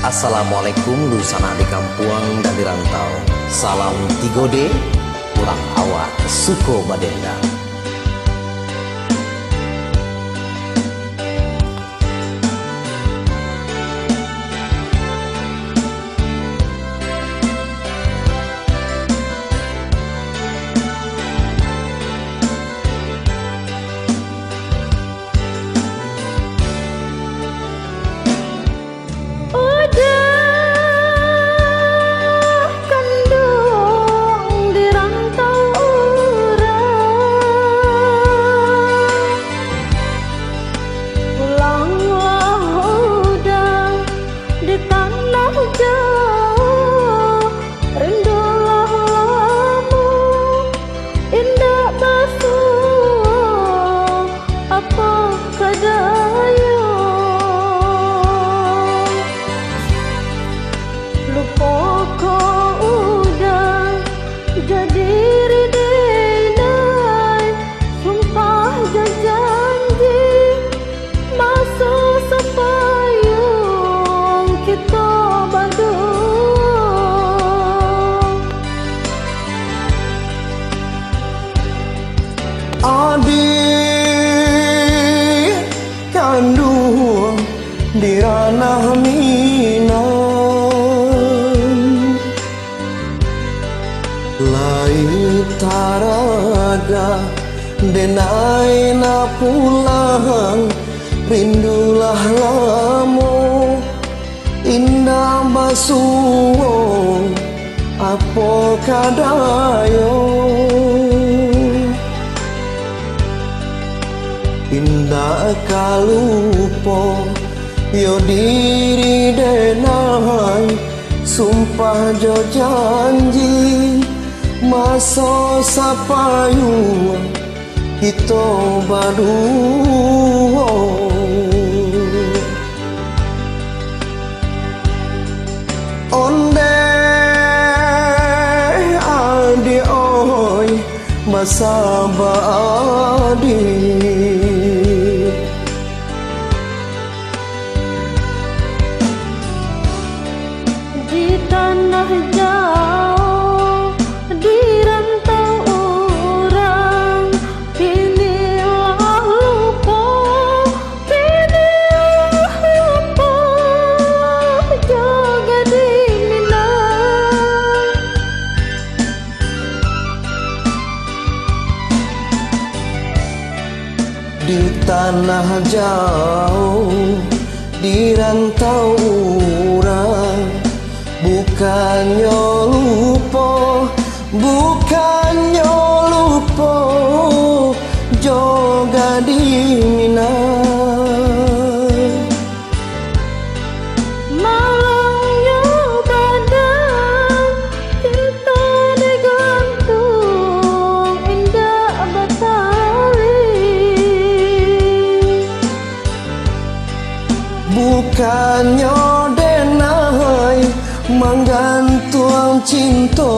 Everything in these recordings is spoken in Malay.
Assalamualaikum lusana di kampuang dan di rantau. Salam 3D, kurang awak suko badenda. Adik kandung di ranah Minang, lai taraga denai na pulang, rindulah lamu indah basuo apo kadayo. Indah kalupo yo diri denai, sumpah jo janji maso sapayu kita baduo. Onde adi oi masaba adi tanah jauh di rantau orang, pinilah lupa jaga di Minang. Di tanah jauh di rantau orang, bukannya lupa joga di Minang. Malangnya badan cinta digantung indah batali, bukannya denai menggantung cinta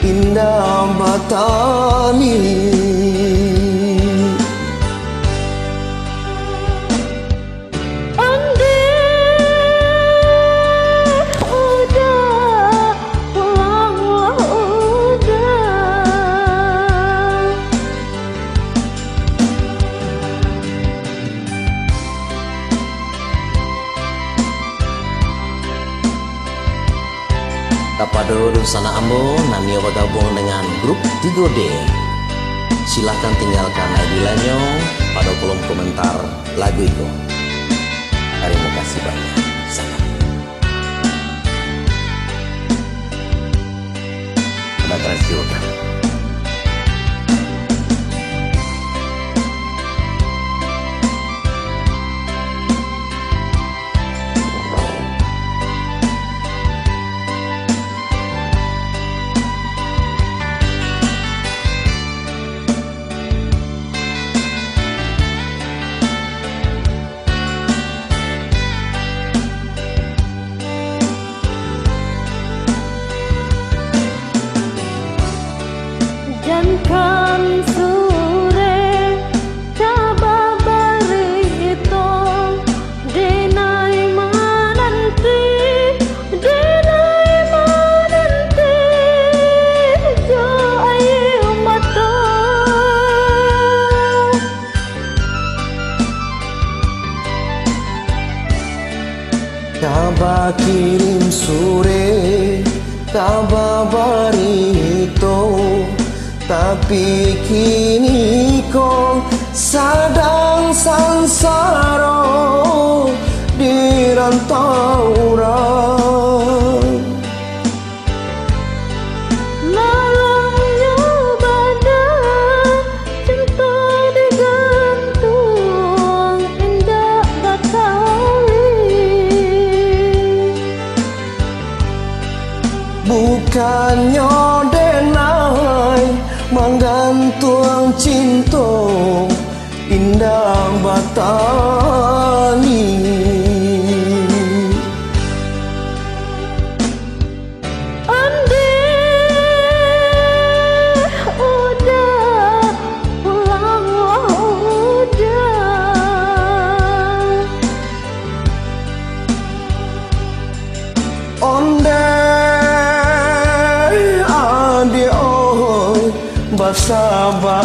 indah batali. Kepada Dusana Ambo, Nanio bergabung dengan grup 3D. Silahkan tinggalkan ID-nya pada kolom komentar lagu itu. Terima kasih banyak. Salam. Ada transfer. Denai menanti Kaba kirim sore, kaba barito, tapi kini kau sedang sansara di rantau orang. Malangnya badan cinta digantung indah batali. Bukannya denai menggantung cinta indah batali. Onde adi oi basaba